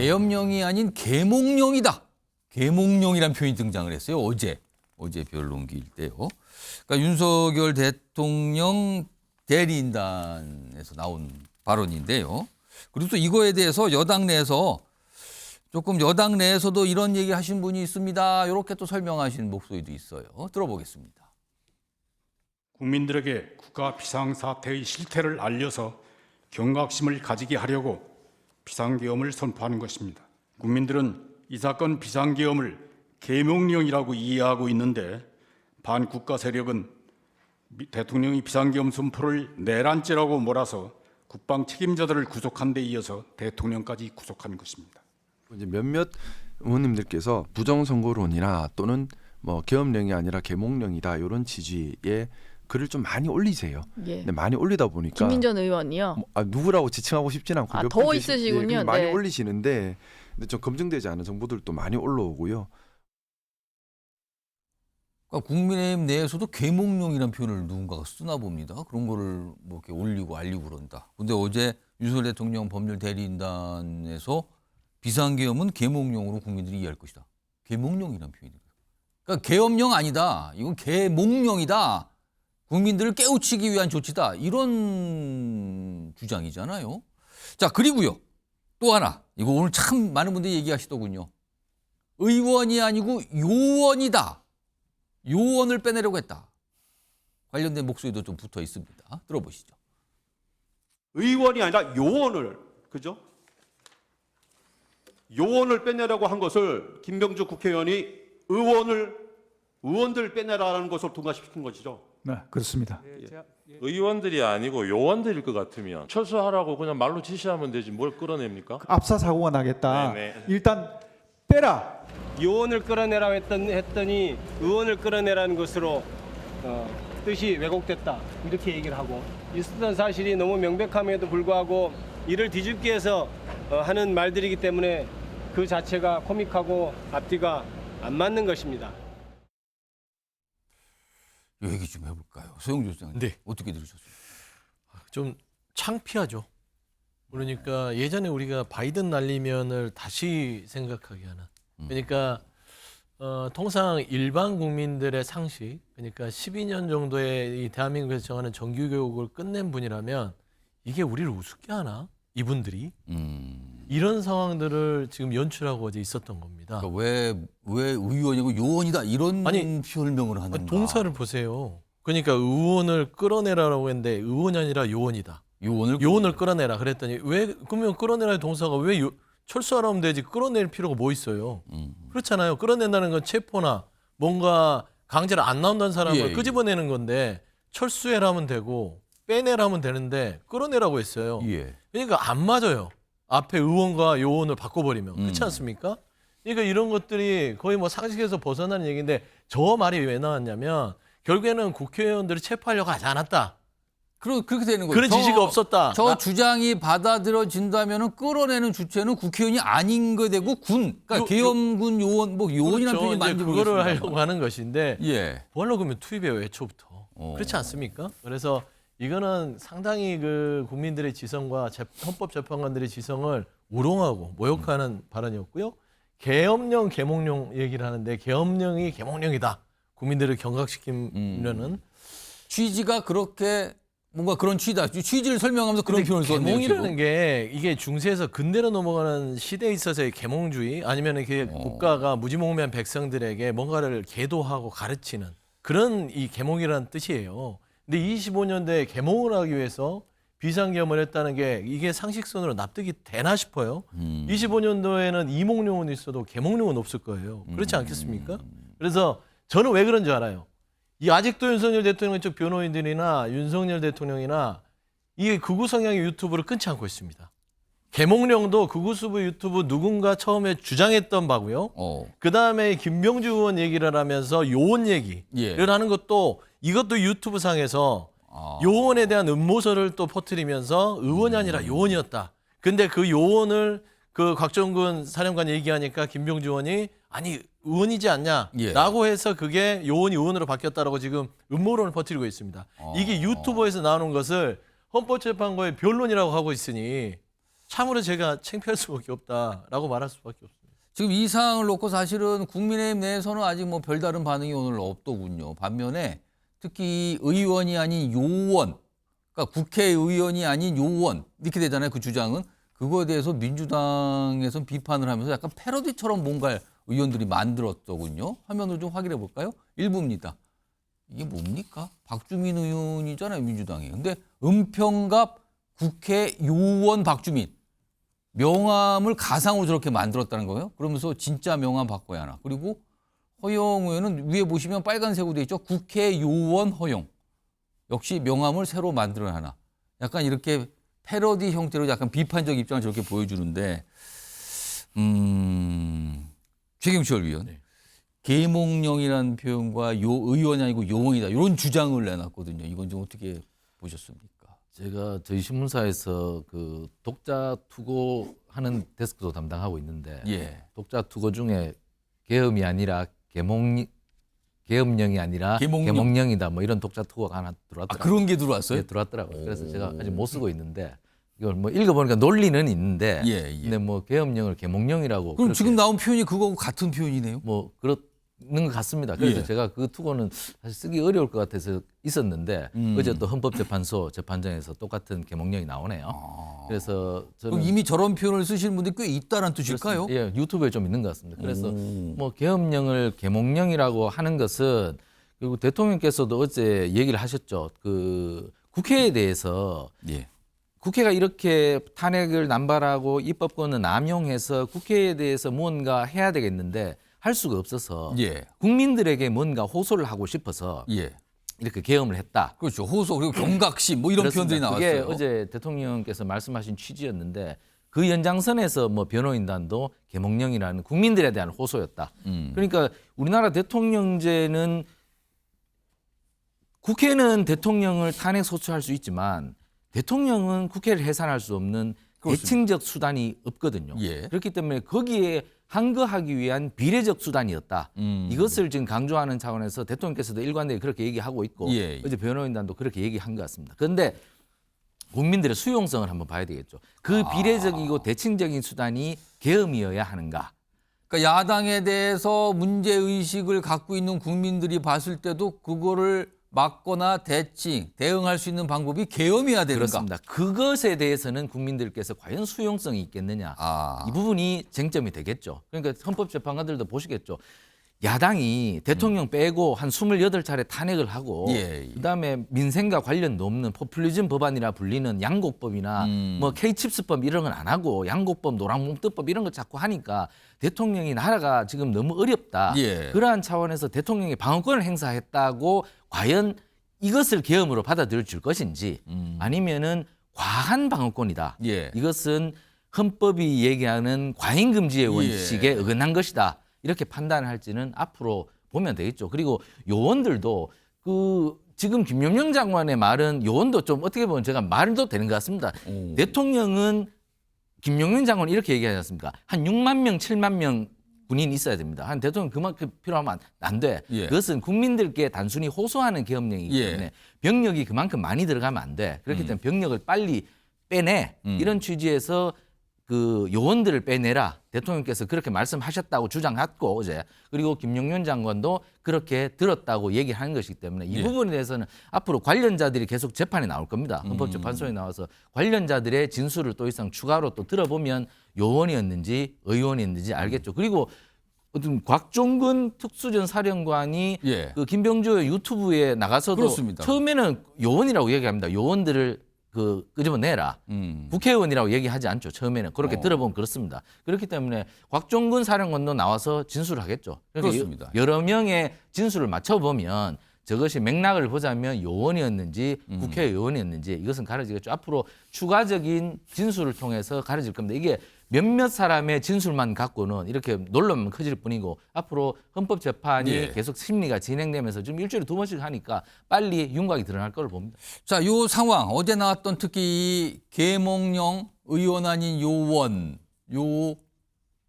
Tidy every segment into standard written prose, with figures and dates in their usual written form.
계엄령이 아닌 계몽령이다. 계몽령이라는 표현이 등장을 했어요. 어제 변론기일 때요. 그러니까 윤석열 대통령 대리인단에서 나온 발언인데요. 그리고 또 이거에 대해서 여당 내에서도 이런 얘기 하신 분이 있습니다. 이렇게 또 설명하신 목소리도 있어요. 들어보겠습니다. 국민들에게 국가 비상사태의 실태를 알려서 경각심을 가지게 하려고 비상계엄을 선포하는 것입니다. 국민들은 이 사건 비상계엄을 계몽령이라고 이해하고 있는데 반국가 세력은 대통령이 비상계엄 선포를 내란죄라고 몰아서 국방 책임자들을 구속한 데 이어서 대통령까지 구속한 것입니다. 이제 몇몇 의원님들께서 부정선거론이나 또는 뭐 계엄령이 아니라 계몽령이다 이런 취지의 글을 좀 많이 올리세요. 예. 근데 많이 올리다 보니까 김민전 의원이요. 누구라고 지칭하고 싶진 않고 몇 더 분 있으시군요. 예, 많이 네. 올리시는데 근데 좀 검증되지 않은 정보들도 많이 올라오고요. 그러니까 국민의힘 내에서도 계몽령이라는 표현을 누군가가 쓰나 봅니다. 그런 거를 뭐 이렇게 올리고 알리고 그런다. 근데 어제 윤석열 대통령 법률 대리인단에서 비상계엄은 계몽령으로 국민들이 이해할 것이다. 계몽령이라는 표현이에요. 그러니까 계엄령 아니다. 이건 계몽령이다. 국민들을 깨우치기 위한 조치다. 이런 주장이잖아요. 자, 그리고요. 또 하나. 이거 오늘 참 많은 분들이 얘기하시더군요. 의원이 아니고 요원이다. 요원을 빼내려고 했다. 관련된 목소리도 좀 붙어 있습니다. 들어보시죠. 의원이 아니라 요원을, 그죠? 요원을 빼내려고 한 것을 김병주 국회의원이 의원들 빼내라는 것을 통과시킨 것이죠. 네, 그렇습니다. 의원들이 아니고 요원들일 것 같으면 철수하라고 그냥 말로 지시하면 되지 뭘 끌어냅니까? 압사 사고가 나겠다. 네네. 일단 빼라. 요원을 끌어내라고 했더니 의원을 끌어내라는 것으로 뜻이 왜곡됐다 이렇게 얘기를 하고 있었던 사실이 너무 명백함에도 불구하고 이를 뒤집기 위해서 하는 말들이기 때문에 그 자체가 코믹하고 앞뒤가 안 맞는 것입니다. 이 얘기 좀 해볼까요? 소영주 소장님. 네. 어떻게 들으셨어요? 좀 창피하죠. 그러니까 예전에 우리가 바이든 날리면을 다시 생각하게 하는. 그러니까 통상 일반 국민들의 상식, 그러니까 12년 정도의 이 대한민국에서 정하는 정규 교육을 끝낸 분이라면 이게 우리를 우습게 하나? 이분들이 이런 상황들을 지금 연출하고 어제 있었던 겁니다. 그러니까 왜 의원이고 요원이다 이런 설명을 하는가? 동사를 보세요. 그러니까 의원을 끌어내라라고 했는데 의원이 아니라 요원이다. 요원을 끌어내라 그랬더니 왜 그러면 끌어내라의 동사가 왜 철수하라면 되지 끌어낼 필요가 뭐 있어요? 그렇잖아요. 끌어낸다는 건 체포나 뭔가 강제로 안 나온다는 사람을 끄집어내는 건데 철수해라면 되고 빼내라면 되는데 끌어내라고 했어요. 예. 그러니까 안 맞아요. 앞에 의원과 요원을 바꿔버리면 그렇지 않습니까? 그러니까 이런 것들이 거의 뭐 상식에서 벗어나는 얘기인데 저 말이 왜 나왔냐면 결국에는 국회의원들을 체포하려고 하지 않았다. 그렇게 되는 거예요. 그런 지시가 없었다. 저 주장이 받아들여진다면은 끌어내는 주체는 국회의원이 아닌 거 되고 군, 그러니까 계엄군 요원, 뭐 요원이라는 표현이 많이 들어오겠습니다. 그거를 하려고 하는 것인데 예. 뭐 하려고 하면 투입해요 애초부터. 그렇지 않습니까? 그래서 이거는 상당히 그 국민들의 지성과 헌법재판관들의 지성을 우롱하고 모욕하는 발언이었고요. 계엄령, 계몽령 얘기를 하는데 계엄령이 계몽령이다. 국민들을 경각시키려는 취지가 그렇게 뭔가 그런 취지다. 취지를 설명하면서 그런 표현을 썼네요. 계몽이라는 게 이게 중세에서 근대로 넘어가는 시대에 있어서의 계몽주의 아니면 이렇게 국가가 무지몽매한 백성들에게 뭔가를 계도하고 가르치는 그런 이 계몽이라는 뜻이에요. 근데 25년대에 계몽을 하기 위해서 비상계엄을 했다는 게 이게 상식선으로 납득이 되나 싶어요. 25년도에는 이몽룡은 있어도 계몽룡은 없을 거예요. 그렇지 않겠습니까? 그래서 저는 왜 그런지 알아요. 이 아직도 윤석열 대통령 쪽 변호인들이나 윤석열 대통령이나 이게 극우 성향의 유튜브를 끊지 않고 있습니다. 계몽령도 극우수부 유튜브 누군가 처음에 주장했던 바고요. 그다음에 김병주 의원 얘기를 하면서 요원 얘기를 하는 것도 이것도 유튜브 상에서 요원에 대한 음모설을 또 퍼뜨리면서 의원이 아니라 요원이었다. 근데 그 요원을 그 곽정근 사령관 얘기하니까 김병주 의원이 아니 의원이지 않냐라고 해서 그게 요원이 의원으로 바뀌었다라고 지금 음모론을 퍼뜨리고 있습니다. 이게 유튜버에서 나오는 것을 헌법재판관의 변론이라고 하고 있으니 참으로 제가 창피할 수밖에 없다라고 말할 수밖에 없습니다. 지금 이 사항을 놓고 사실은 국민의힘 내에서는 아직 뭐 별다른 반응이 오늘 없더군요. 반면에 특히 의원이 아닌 요원, 그러니까 국회의원이 아닌 요원 이렇게 되잖아요. 그 주장은. 그거에 대해서 민주당에서는 비판을 하면서 약간 패러디처럼 뭔가 의원들이 만들었더군요. 화면으로 좀 확인해 볼까요? 일부입니다. 이게 뭡니까? 박주민 의원이잖아요, 민주당이. 근데 은평갑 국회요원 박주민. 명함을 가상으로 저렇게 만들었다는 거예요. 그러면서 진짜 명함 바꿔야 하나. 그리고 허용 의원은 위에 보시면 빨간색으로 되어 있죠. 국회요원 허용. 역시 명함을 새로 만들어야 하나. 약간 이렇게 패러디 형태로 약간 비판적 입장을 저렇게 보여주는데 최경철 위원. 네. 계몽령이라는 표현과 의원이 아니고 요원이다. 이런 주장을 내놨거든요. 이건 좀 어떻게 보셨습니까? 제가 저희 신문사에서 그 독자 투고 하는 데스크도 담당하고 있는데 예. 독자 투고 중에 계엄이 아니라 계엄령이 아니라 계몽령. 계몽령이다 뭐 이런 독자 투고가 하나 아, 들어왔더라고요. 그런 게 들어왔어요? 네, 들어왔더라고요. 그래서 제가 아직 못 쓰고 있는데 이걸 뭐 읽어보니까 논리는 있는데 예, 예. 근데 뭐 계엄령을 계몽령이라고 그럼 그렇게 지금 나온 표현이 그거하고 같은 표현이네요. 뭐 그렇는 것 같습니다. 그래서 예. 제가 그 투고는 사실 쓰기 어려울 것 같아서 있었는데 음. 어제 또 헌법재판소 재판장에서 똑같은 계몽령이 나오네요. 그래서 저는 그럼 이미 저런 표현을 쓰시는 분들이 꽤 있다는 뜻일까요? 예, 유튜브에 좀 있는 것 같습니다. 그래서 오. 뭐 계엄령을 계몽령이라고 하는 것은 그리고 대통령께서도 어제 얘기를 하셨죠. 그 국회에 대해서 예. 국회가 이렇게 탄핵을 남발하고 입법권을 남용해서 국회에 대해서 무언가 해야 되겠는데 할 수가 없어서 예. 국민들에게 뭔가 호소를 하고 싶어서 예. 이렇게 계엄을 했다. 그렇죠. 호소 그리고 경각심 뭐 이런 그렇습니다. 표현들이 그게 나왔어요. 어제 대통령께서 말씀하신 취지였는데 그 연장선에서 뭐 변호인단도 계몽령이라는 국민들에 대한 호소였다. 그러니까 우리나라 대통령제는 국회는 대통령을 탄핵 소추할 수 있지만 대통령은 국회를 해산할 수 없는 그렇습니다. 대칭적 수단이 없거든요. 예. 그렇기 때문에 거기에 항거하기 위한 비례적 수단이었다. 이것을 지금 강조하는 차원에서 대통령께서도 일관되게 그렇게 얘기하고 있고 예, 예. 어제 변호인단도 그렇게 얘기한 것 같습니다. 그런데 국민들의 수용성을 한번 봐야 되겠죠. 그 비례적이고 대칭적인 수단이 계엄이어야 하는가? 그러니까 야당에 대해서 문제 의식을 갖고 있는 국민들이 봤을 때도 그거를 막거나 대응할 수 있는 방법이 계엄이어야 되는가? 그렇습니다. 그것에 대해서는 국민들께서 과연 수용성이 있겠느냐. 아. 이 부분이 쟁점이 되겠죠. 그러니까 헌법재판관들도 보시겠죠. 야당이 대통령 빼고 한 28차례 탄핵을 하고 예, 예. 그다음에 민생과 관련도 없는 포퓰리즘 법안이라 불리는 양곡법이나 뭐 K칩스법 이런 건 안 하고 양곡법, 노랑봉투법 이런 거 자꾸 하니까 대통령이 나라가 지금 너무 어렵다. 예. 그러한 차원에서 대통령이 방어권을 행사했다고 과연 이것을 계엄으로 받아들일 줄 것인지 아니면은 과한 방어권이다. 예. 이것은 헌법이 얘기하는 과잉금지의 원칙에 예. 어긋난 것이다. 이렇게 판단할지는 앞으로 보면 되겠죠. 그리고 요원들도 그 지금 김용명 장관의 말은 요원도 좀 어떻게 보면 제가 말도 되는 것 같습니다. 오. 대통령은 김용명 장관은 이렇게 얘기하지 않습니까? 한 6만 명, 7만 명 군인이 있어야 됩니다. 한 대통령 그만큼 필요하면 안 돼. 예. 그것은 국민들께 단순히 호소하는 계엄령이기 예. 때문에 병력이 그만큼 많이 들어가면 안 돼. 그렇기 때문에 병력을 빨리 빼내. 이런 취지에서 그 요원들을 빼내라. 대통령께서 그렇게 말씀하셨다고 주장했고 어제. 그리고 김용현 장관도 그렇게 들었다고 얘기하는 것이기 때문에 이 예. 부분에 대해서는 앞으로 관련자들이 계속 재판에 나올 겁니다. 헌법재판소에 나와서 관련자들의 진술을 또 이상 추가로 또 들어보면 요원이었는지 의원이었는지 알겠죠. 그리고 어떤 곽종근 특수전 사령관이 예. 그 김병조 유튜브에 나가서도 그렇습니다. 처음에는 요원이라고 얘기합니다. 요원들을 그 끄집어내라. 국회의원이라고 얘기하지 않죠. 처음에는 그렇게 들어보면 그렇습니다. 그렇기 때문에 곽종근 사령관도 나와서 진술을 하겠죠. 그러니까 그렇습니다. 여러 명의 진술을 맞춰보면 저것이 맥락을 보자면 요원이었는지 국회의원이었는지 이것은 가려지겠죠. 앞으로 추가적인 진술을 통해서 가려질 겁니다. 이게 몇몇 사람의 진술만 갖고는 이렇게 논란만 커질 뿐이고 앞으로 헌법재판이 예. 계속 심리가 진행되면서 좀 일주일에 2번씩 하니까 빨리 윤곽이 드러날 거로 봅니다. 자, 요 상황 어제 나왔던 특히 이 계몽령 의원 아닌 요원 요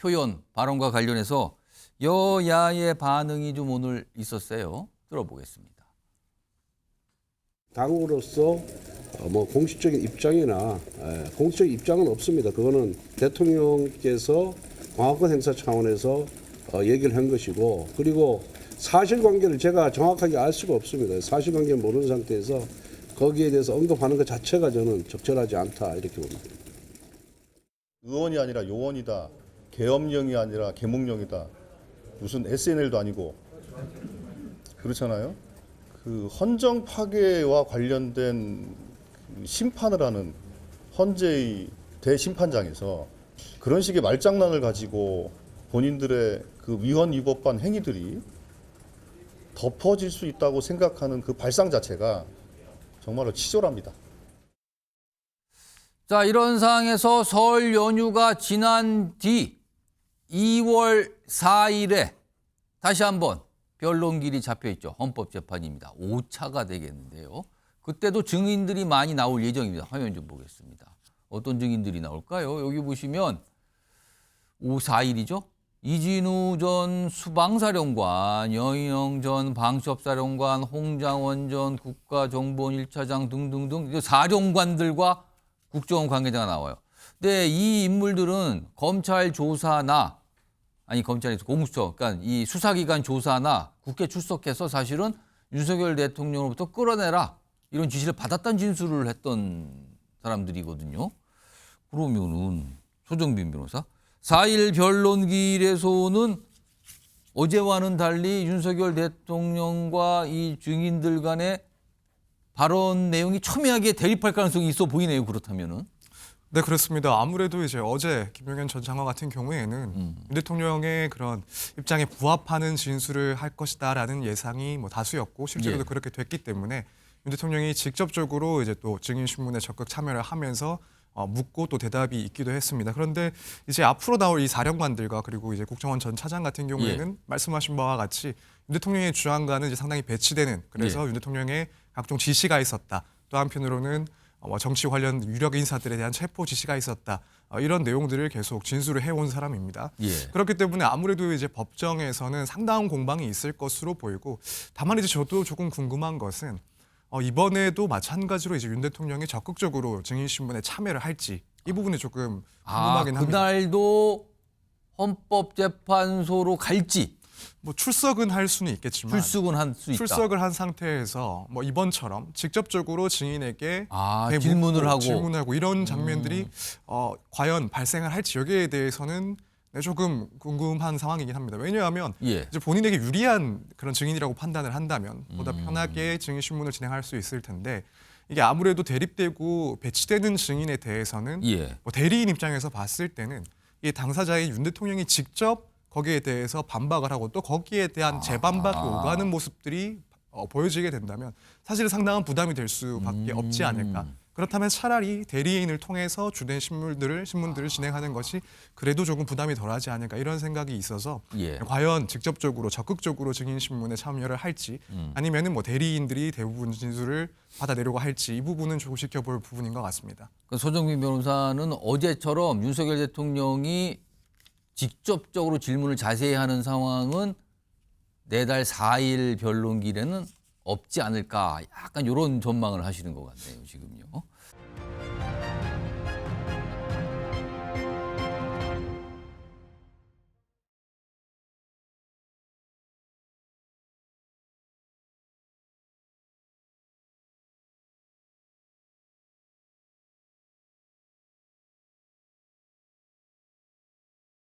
표현 발언과 관련해서 여야의 반응이 좀 오늘 있었어요. 들어보겠습니다. 당으로서 뭐 공식적인 입장이나 공식적 입장은 없습니다. 그거는 대통령께서 광화권 행사 차원에서 얘기를 한 것이고, 그리고 사실관계를 제가 정확하게 알 수가 없습니다. 사실관계를 모르는 상태에서 거기에 대해서 언급하는 것 자체가 저는 적절하지 않다 이렇게 봅니다. 의원이 아니라 요원이다. 계엄령이 아니라 계몽령이다. 무슨 SNL도 아니고 그렇잖아요. 그 헌정 파괴와 관련된 심판을 하는 헌재의 대심판장에서 그런 식의 말장난을 가지고 본인들의 그 위헌 위법한 행위들이 덮어질 수 있다고 생각하는 그 발상 자체가 정말로 치졸합니다. 자, 이런 상황에서 설 연휴가 지난 뒤 2월 4일에 다시 한번 변론길이 잡혀 있죠. 헌법재판입니다. 5차가 되겠는데요. 그때도 증인들이 많이 나올 예정입니다. 화면 좀 보겠습니다. 어떤 증인들이 나올까요? 여기 보시면 4일이죠. 이진우 전 수방사령관, 여인영 전 방첩사령관, 홍장원 전 국가정보원 1차장 등등등 사령관들과 국정원 관계자가 나와요. 근데 이 인물들은 검찰 조사나 검찰에서 공수처, 그러니까 이 수사기관 조사나 국회 출석해서 사실은 윤석열 대통령으로부터 끌어내라 이런 지시를 받았다는 진술을 했던 사람들이거든요. 그러면은 소정빈 변호사 4일 변론길에서는 어제와는 달리 윤석열 대통령과 이 증인들 간의 발언 내용이 첨예하게 대립할 가능성이 있어 보이네요. 그렇다면은. 네, 그렇습니다. 아무래도 이제 어제 김용현 전 장관 같은 경우에는 윤 대통령의 그런 입장에 부합하는 진술을 할 것이다라는 예상이 뭐 다수였고 실제로도 그렇게 됐기 때문에 윤 대통령이 직접적으로 이제 또 증인 신문에 적극 참여를 하면서 묻고 또 대답이 있기도 했습니다. 그런데 이제 앞으로 나올 이 사령관들과 그리고 이제 국정원 전 차장 같은 경우에는 말씀하신 바와 같이 윤 대통령의 주장과는 이제 상당히 배치되는, 그래서 윤 대통령의 각종 지시가 있었다. 또 한편으로는 정치 관련 유력 인사들에 대한 체포 지시가 있었다. 이런 내용들을 계속 진술을 해온 사람입니다. 그렇기 때문에 아무래도 이제 법정에서는 상당한 공방이 있을 것으로 보이고, 다만 이제 저도 조금 궁금한 것은 이번에도 마찬가지로 이제 윤 대통령이 적극적으로 증인 신문에 참여를 할지, 이 부분이 조금 궁금하긴 합니다. 그날도 헌법재판소로 갈지. 뭐 출석은 할 수는 있겠지만 출석은 할 수 있다. 출석을 한 상태에서 뭐 이번처럼 직접적으로 증인에게 질문을 하고 이런 장면들이 과연 발생을 할지, 여기에 대해서는 조금 궁금한 상황이긴 합니다. 왜냐하면 이제 본인에게 유리한 그런 증인이라고 판단을 한다면 보다 편하게 증인 신문을 진행할 수 있을 텐데, 이게 아무래도 대립되고 배치되는 증인에 대해서는 뭐 대리인 입장에서 봤을 때는 이 당사자의 윤 대통령이 직접 거기에 대해서 반박을 하고 또 거기에 대한 재반박이 오가는 모습들이 보여지게 된다면 사실 상당한 부담이 될 수밖에 없지 않을까. 그렇다면 차라리 대리인을 통해서 주된 신문들을 진행하는 것이 그래도 조금 부담이 덜하지 않을까, 이런 생각이 있어서 과연 직접적으로 적극적으로 증인 신문에 참여를 할지 아니면은 뭐 대리인들이 대부분 진술을 받아내려고 할지, 이 부분은 조금 지켜볼 부분인 것 같습니다. 소정빈 변호사는 어제처럼 윤석열 대통령이 직접적으로 질문을 자세히 하는 상황은 내달 4일 변론길에는 없지 않을까, 약간 이런 전망을 하시는 것 같네요, 지금요.